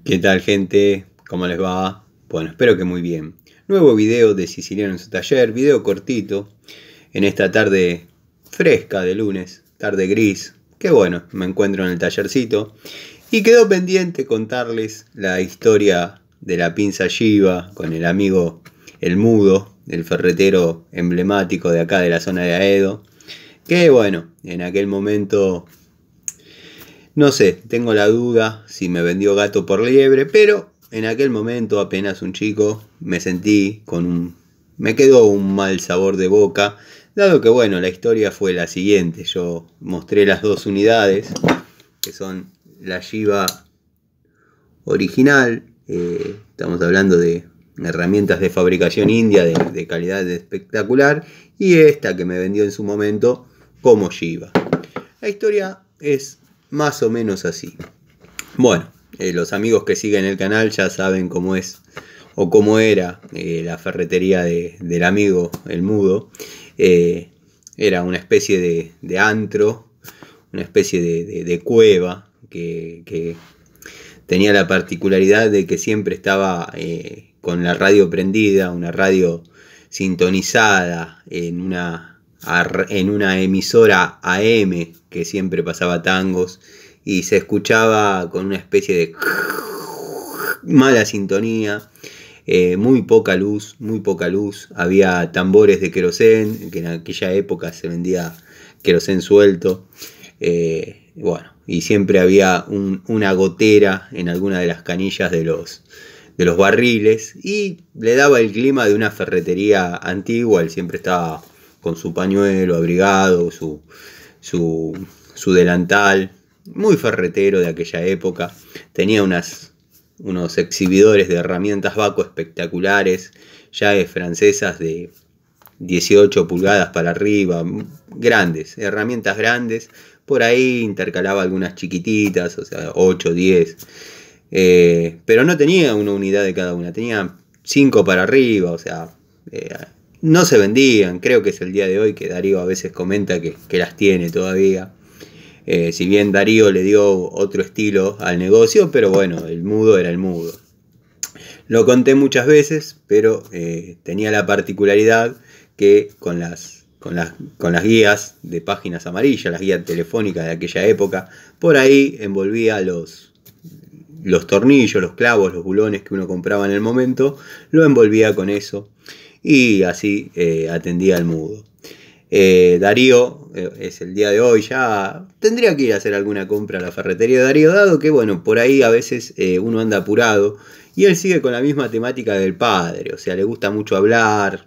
¿Qué tal, gente? ¿Cómo les va? Bueno, espero que muy bien. Nuevo video de Siciliano en su taller, video cortito en esta tarde fresca de lunes, tarde gris. Qué bueno, me encuentro en el tallercito y quedó pendiente contarles la historia de la pinza Shiva con el amigo El Mudo, el ferretero emblemático de acá de la zona de Aedo. Que bueno, en aquel momento no sé, tengo la duda si me vendió gato por liebre, pero en aquel momento, apenas un chico, me sentí me quedó un mal sabor de boca, dado que bueno, la historia fue la siguiente. Yo mostré las dos unidades, que son la Shiva original, estamos hablando de herramientas de fabricación india de calidad espectacular, y esta que me vendió en su momento como Shiva. La historia es más o menos así. Bueno, los amigos que siguen el canal ya saben cómo es o cómo era la ferretería del amigo El Mudo. Era una especie de antro, una especie de cueva que tenía la particularidad de que siempre estaba con la radio prendida, una radio sintonizada en una emisora AM que siempre pasaba tangos y se escuchaba con una especie de mala sintonía, muy poca luz, había tambores de querosén, que en aquella época se vendía querosén suelto, bueno, y siempre había una gotera en alguna de las canillas de los barriles, y le daba el clima de una ferretería antigua. Él siempre estaba con su pañuelo abrigado, su delantal, muy ferretero de aquella época. Tenía unos exhibidores de herramientas Baco espectaculares, llaves francesas de 18 pulgadas para arriba, grandes, herramientas grandes. Por ahí intercalaba algunas chiquititas, o sea, 8, 10. Pero no tenía una unidad de cada una, tenía 5 para arriba, o sea, no se vendían. Creo que es el día de hoy que Darío a veces comenta que las tiene todavía. Si bien Darío le dio otro estilo al negocio, pero bueno, El Mudo era El Mudo. Lo conté muchas veces, pero tenía la particularidad que con las guías de páginas amarillas, las guías telefónicas de aquella época, por ahí envolvía los tornillos, los clavos, los bulones que uno compraba en el momento, lo envolvía con eso y así atendía al Mudo. Darío es el día de hoy, ya tendría que ir a hacer alguna compra a la ferretería de Darío, dado que bueno, por ahí a veces uno anda apurado y él sigue con la misma temática del padre, o sea, le gusta mucho hablar,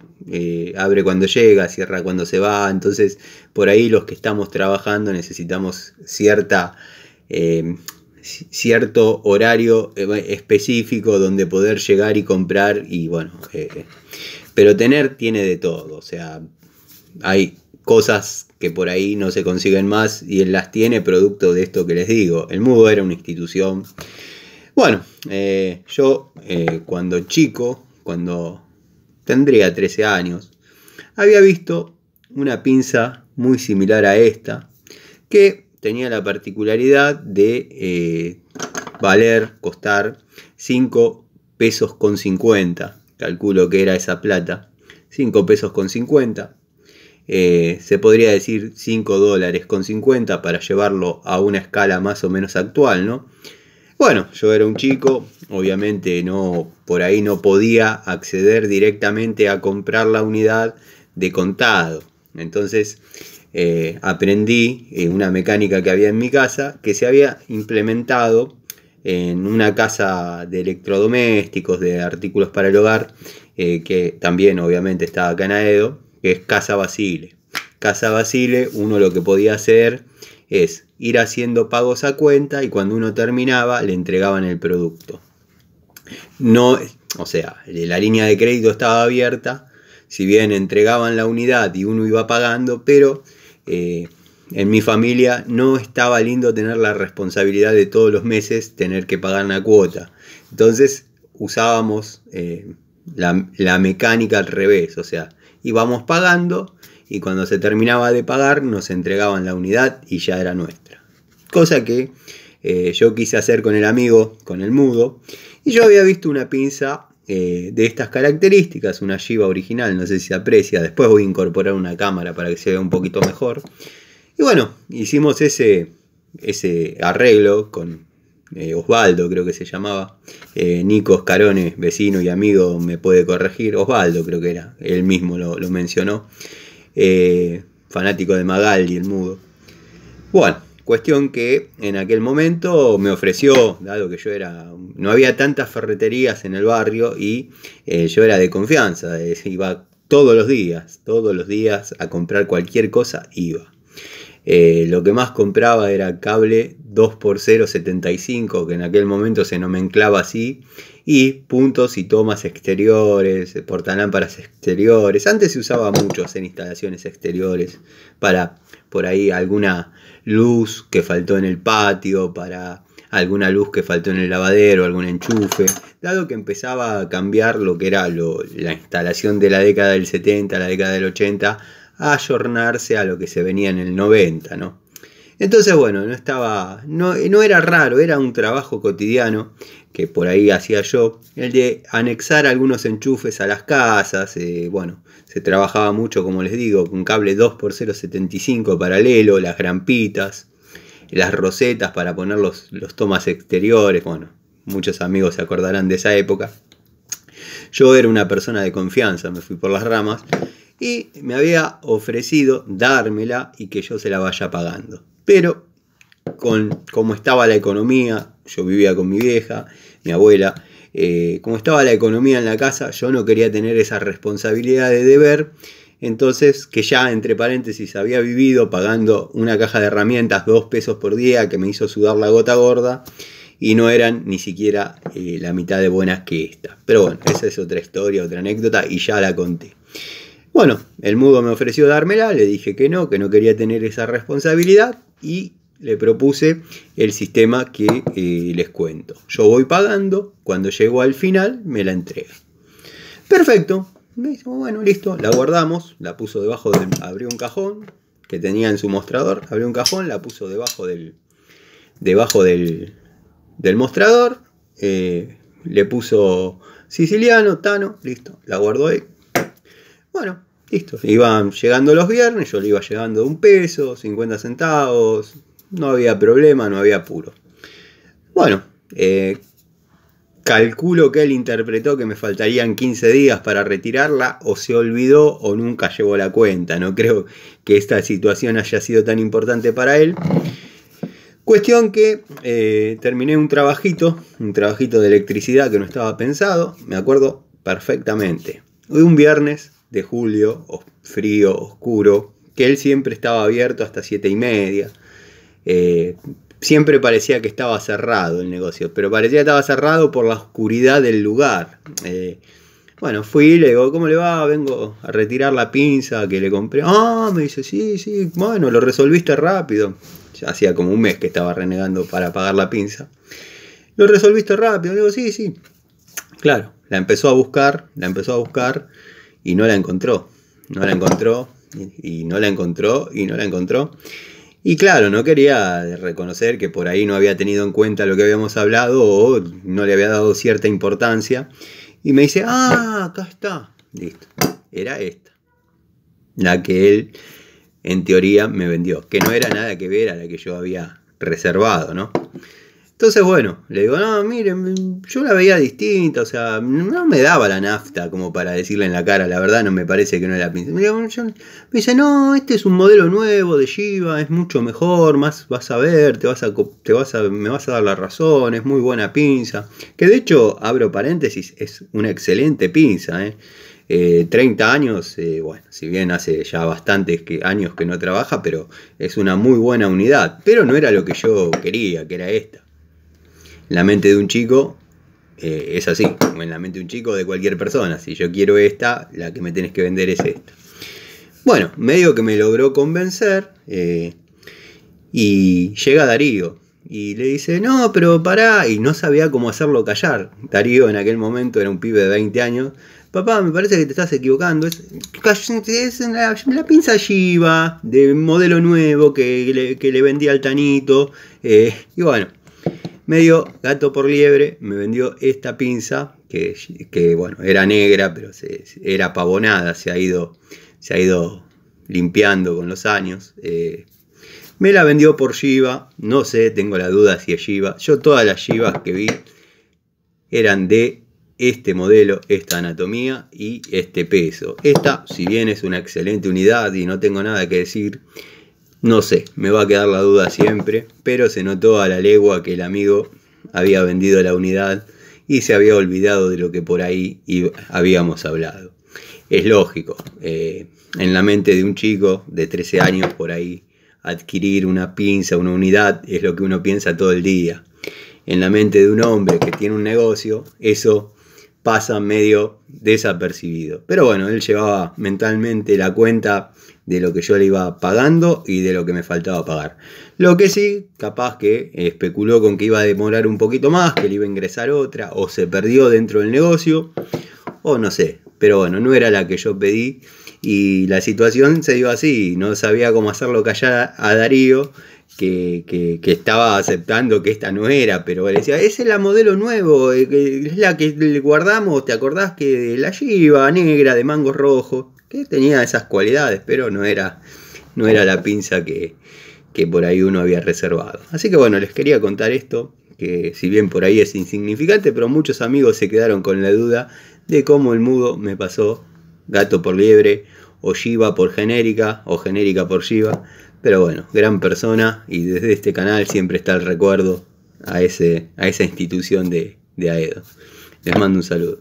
abre cuando llega, cierra cuando se va. Entonces por ahí los que estamos trabajando necesitamos cierto horario específico donde poder llegar y comprar, y bueno, pero tiene de todo, o sea, hay cosas que por ahí no se consiguen más y él las tiene producto de esto que les digo. El Mudo era una institución. Bueno, yo cuando chico, cuando tendría 13 años, había visto una pinza muy similar a esta, que tenía la particularidad de costar 5 pesos con 50. Calculo que era esa plata, 5 pesos con 50. Se podría decir 5 dólares con 50 para llevarlo a una escala más o menos actual, ¿no? Bueno, yo era un chico, obviamente por ahí no podía acceder directamente a comprar la unidad de contado. Entonces aprendí una mecánica que había en mi casa, que se había implementado en una casa de electrodomésticos, de artículos para el hogar, que también obviamente estaba acá en Aedo, que es Casa Basile. Casa Basile, uno lo que podía hacer es ir haciendo pagos a cuenta y cuando uno terminaba le entregaban el producto. No, o sea, la línea de crédito estaba abierta, si bien entregaban la unidad y uno iba pagando, pero en mi familia no estaba lindo tener la responsabilidad de todos los meses tener que pagar una cuota. Entonces usábamos la mecánica al revés, o sea, íbamos pagando y cuando se terminaba de pagar nos entregaban la unidad y ya era nuestra. Cosa que yo quise hacer con el amigo, con el mudo, y yo había visto una pinza de estas características, una Shiba original, no sé si se aprecia, después voy a incorporar una cámara para que se vea un poquito mejor. Y bueno, hicimos ese arreglo con Osvaldo, creo que se llamaba, Nico Scarone, vecino y amigo, me puede corregir, Osvaldo creo que era, él mismo lo mencionó, fanático de Magaldi, el mudo. Bueno, cuestión que en aquel momento me ofreció, dado que yo no había tantas ferreterías en el barrio y yo era de confianza, iba todos los días a comprar cualquier cosa, iba. Lo que más compraba era cable 2x0.75, que en aquel momento se nomenclaba así, y puntos y tomas exteriores, portalámparas exteriores. Antes se usaba mucho hacer instalaciones exteriores para por ahí alguna luz que faltó en el patio, para alguna luz que faltó en el lavadero, algún enchufe, dado que empezaba a cambiar lo que era la instalación de la década del 70, la década del 80, a ayornarse a lo que se venía en el 90, ¿no? Entonces, bueno, no era raro, era un trabajo cotidiano que por ahí hacía yo, el de anexar algunos enchufes a las casas. Bueno, se trabajaba mucho, como les digo, con cable 2x0.75 paralelo, las grampitas, las rosetas para poner los tomas exteriores. Bueno, muchos amigos se acordarán de esa época. Yo era una persona de confianza, me fui por las ramas y me había ofrecido dármela y que yo se la vaya pagando. Pero como estaba la economía, yo vivía con mi vieja, mi abuela, como estaba la economía en la casa, yo no quería tener esa responsabilidad de deber. Entonces, que ya entre paréntesis había vivido pagando una caja de herramientas 2 pesos por día, que me hizo sudar la gota gorda, y no eran ni siquiera la mitad de buenas que esta. Pero bueno, esa es otra historia, otra anécdota, y ya la conté. Bueno, el mudo me ofreció dármela, le dije que no quería tener esa responsabilidad, y le propuse el sistema que les cuento. Yo voy pagando, cuando llego al final me la entrega. Perfecto. Me dice, bueno, listo, la guardamos, la puso debajo abrió un cajón que tenía en su mostrador, abrió un cajón, la puso debajo del mostrador, le puso siciliano, Tano, listo, la guardó ahí. Bueno, listo, iban llegando los viernes, yo le iba llegando 1 peso, 50 centavos, no había problema, no había apuro. Bueno, calculo que él interpretó que me faltarían 15 días para retirarla, o se olvidó o nunca llevó la cuenta. No creo que esta situación haya sido tan importante para él. Cuestión que terminé un trabajito de electricidad que no estaba pensado, me acuerdo perfectamente. Un viernes de julio, frío, oscuro, que él siempre estaba abierto hasta 7:30. Siempre parecía que estaba cerrado el negocio, pero parecía que estaba cerrado por la oscuridad del lugar. Bueno, fui, le digo, ¿cómo le va? Vengo a retirar la pinza que le compré. Ah, me dice, sí, bueno, lo resolviste rápido. Ya hacía como 1 mes que estaba renegando para pagar la pinza. Lo resolviste rápido. Le digo, sí. Claro, la empezó a buscar y no la encontró. No la encontró y no la encontró. Y claro, no quería reconocer que por ahí no había tenido en cuenta lo que habíamos hablado o no le había dado cierta importancia. Y me dice, acá está. Listo. Era esta. La que él, en teoría, me vendió. Que no era nada que ver a la que yo había reservado, ¿no? Entonces, bueno, le digo, no, miren, yo la veía distinta, o sea, no me daba la nafta como para decirle en la cara, la verdad no me parece que no es la pinza. Me dice, no, este es un modelo nuevo de Shiba, es mucho mejor, más vas a ver, me vas a dar la razón, es muy buena pinza. Que de hecho, abro paréntesis, es una excelente pinza, 30 años, bueno, si bien hace ya bastantes años que no trabaja, pero es una muy buena unidad. Pero no era lo que yo quería, que era esta. La mente de un chico es así, como en la mente de un chico de cualquier persona. Si yo quiero esta, la que me tenés que vender es esta. Bueno, medio que me logró convencer y llega Darío y le dice, no, pero pará, y no sabía cómo hacerlo callar. Darío en aquel momento era un pibe de 20 años. Papá, me parece que te estás equivocando. Es la pinza Shiba de modelo nuevo que le vendí al Tanito. Y bueno, Medio gato por liebre me vendió esta pinza que bueno, era negra, pero era pavonada, se ha ido limpiando con los años. Me la vendió por Shiba, no sé, tengo la duda si es Shiba. Yo todas las Shibas que vi eran de este modelo, esta anatomía y este peso. Esta, si bien es una excelente unidad y no tengo nada que decir, no sé, me va a quedar la duda siempre, pero se notó a la legua que el amigo había vendido la unidad y se había olvidado de lo que por ahí habíamos hablado. Es lógico, en la mente de un chico de 13 años por ahí, adquirir una pinza, una unidad, es lo que uno piensa todo el día. En la mente de un hombre que tiene un negocio, eso pasa medio desapercibido. Pero bueno, él llevaba mentalmente la cuenta de lo que yo le iba pagando y de lo que me faltaba pagar. Lo que sí, capaz que especuló con que iba a demorar un poquito más, que le iba a ingresar otra, o se perdió dentro del negocio, o no sé. Pero bueno, no era la que yo pedí y la situación se dio así. No sabía cómo hacerlo callar a Darío, que estaba aceptando que esta no era, pero él decía, esa es la modelo nuevo, es la que le guardamos, ¿te acordás que la Shiba negra de mango rojo? Que tenía esas cualidades, pero no era la pinza que por ahí uno había reservado. Así que bueno, les quería contar esto, que si bien por ahí es insignificante, pero muchos amigos se quedaron con la duda de cómo el mudo me pasó gato por liebre, o Shiba por genérica, o genérica por Shiba. Pero bueno, gran persona, y desde este canal siempre está el recuerdo a esa institución de Aedo. Les mando un saludo.